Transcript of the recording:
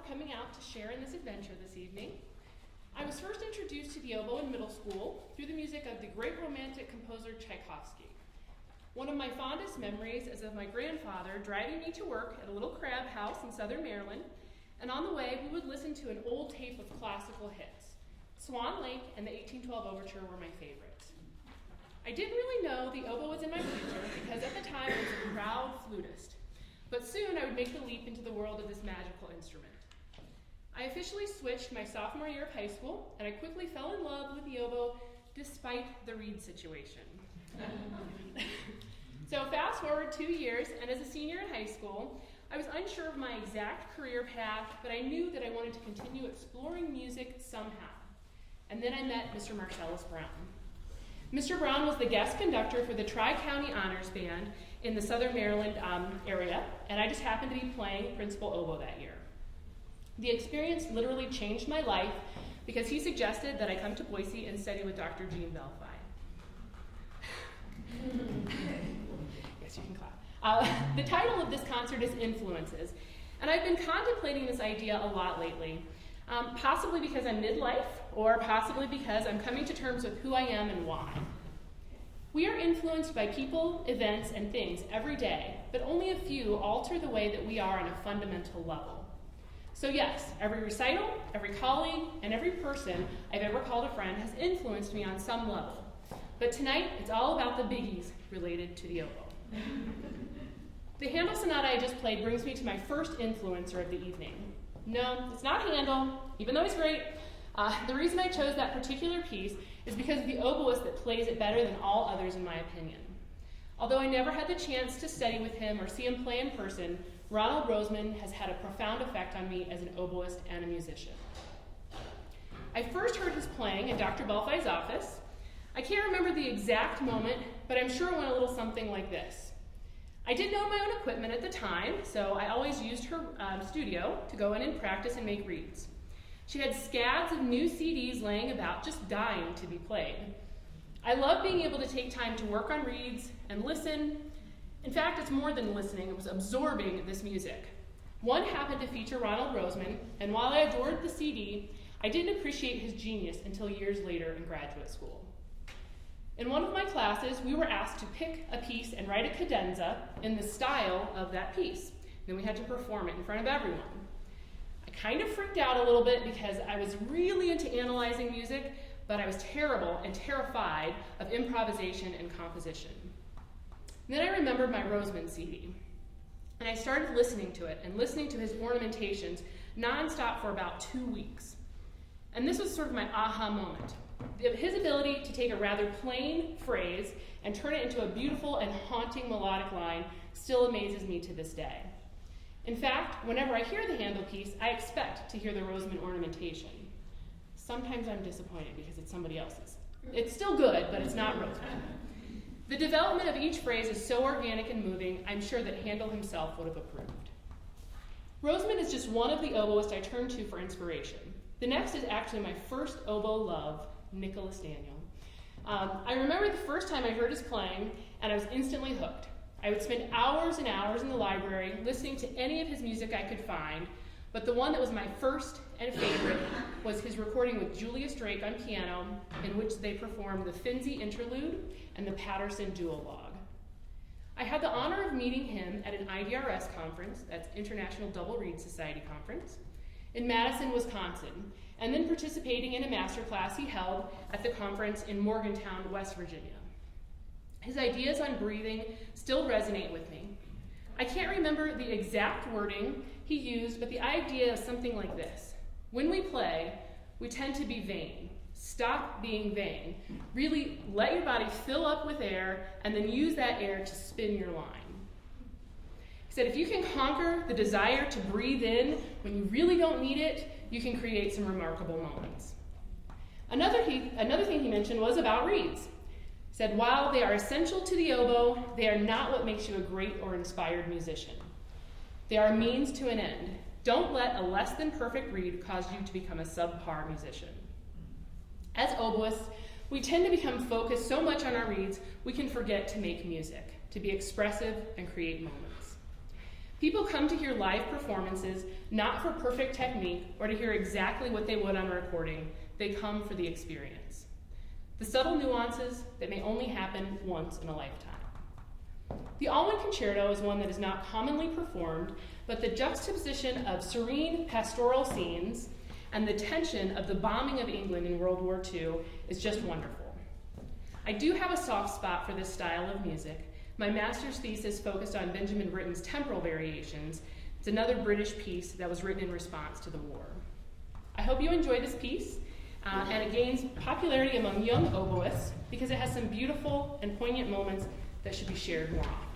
coming out to share in this adventure this evening. I was first introduced to the oboe in middle school through the music of the great romantic composer Tchaikovsky. One of my fondest memories is of my grandfather driving me to work at a little crab house in southern Maryland, and on the way we would listen to an old tape of classical hits. Swan Lake and the 1812 Overture were my favorites. I didn't really know the oboe was in my future because at the time I was a proud flutist, but soon I would make the leap into the world of this magical instrument. I officially switched my sophomore year of high school, and I quickly fell in love with the oboe despite the reed situation. So fast forward 2 years, and as a senior in high school, I was unsure of my exact career path, but I knew that I wanted to continue exploring music somehow. And then I met Mr. Marcellus Brown. Mr. Brown was the guest conductor for the Tri-County Honors Band in the Southern Maryland area, and I just happened to be playing principal oboe that year. The experience literally changed my life because he suggested that I come to Boise and study with Dr. Jean Belfi. Yes, you can clap. The title of this concert is Influences, and I've been contemplating this idea a lot lately, possibly because I'm midlife, or possibly because I'm coming to terms with who I am and why. We are influenced by people, events, and things every day, but only a few alter the way that we are on a fundamental level. So yes, every recital, every colleague, and every person I've ever called a friend has influenced me on some level. But tonight, it's all about the biggies related to the oboe. The Handel Sonata I just played brings me to my first influencer of the evening. No, it's not Handel, even though he's great. The reason I chose that particular piece is because of the oboist that plays it better than all others in my opinion. Although I never had the chance to study with him or see him play in person, Ronald Roseman has had a profound effect on me as an oboist and a musician. I first heard his playing in Dr. Belfi's office. I can't remember the exact moment, but I'm sure it went a little something like this. I didn't own my own equipment at the time, so I always used her studio to go in and practice and make reeds. She had scads of new CDs laying about, just dying to be played. I love being able to take time to work on reeds and listen. In fact, it's more than listening, it was absorbing this music. One happened to feature Ronald Roseman, and while I adored the CD, I didn't appreciate his genius until years later in graduate school. In one of my classes, we were asked to pick a piece and write a cadenza in the style of that piece. Then we had to perform it in front of everyone. I kind of freaked out a little bit because I was really into analyzing music, but I was terrible and terrified of improvisation and composition. And then I remembered my Roseman CD, and I started listening to it and listening to his ornamentations nonstop for about 2 weeks. And this was sort of my aha moment. His ability to take a rather plain phrase and turn it into a beautiful and haunting melodic line still amazes me to this day. In fact, whenever I hear the Handel piece, I expect to hear the Roseman ornamentation. Sometimes I'm disappointed because it's somebody else's. It's still good, but it's not Roseman. The development of each phrase is so organic and moving, I'm sure that Handel himself would have approved. Roseman is just one of the oboists I turn to for inspiration. The next is actually my first oboe love, Nicholas Daniel. I remember the first time I heard his playing, and I was instantly hooked. I would spend hours and hours in the library listening to any of his music I could find, but the one that was my first and favorite was his recording with Julius Drake on piano, in which they performed the Finzi Interlude and the Patterson Duologue. I had the honor of meeting him at an IDRS conference, that's International Double Reed Society Conference, in Madison, Wisconsin, and then participating in a masterclass he held at the conference in Morgantown, West Virginia. His ideas on breathing still resonate with me. I can't remember the exact wording he used, but the idea is something like this. When we play, we tend to be vain. Stop being vain. Really let your body fill up with air and then use that air to spin your line. He said if you can conquer the desire to breathe in when you really don't need it, you can create some remarkable moments. Another thing he mentioned was about reeds. He said while they are essential to the oboe, they are not what makes you a great or inspired musician. They are a means to an end. Don't let a less than perfect reed cause you to become a subpar musician. As oboists, we tend to become focused so much on our reeds, we can forget to make music, to be expressive and create moments. People come to hear live performances not for perfect technique or to hear exactly what they would on a recording. They come for the experience. The subtle nuances that may only happen once in a lifetime. The Almond Concerto is one that is not commonly performed, but the juxtaposition of serene pastoral scenes and the tension of the bombing of England in World War II is just wonderful. I do have a soft spot for this style of music. My master's thesis focused on Benjamin Britten's temporal variations. It's another British piece that was written in response to the war. I hope you enjoy this piece, and it gains popularity among young oboists because it has some beautiful and poignant moments that should be shared more often.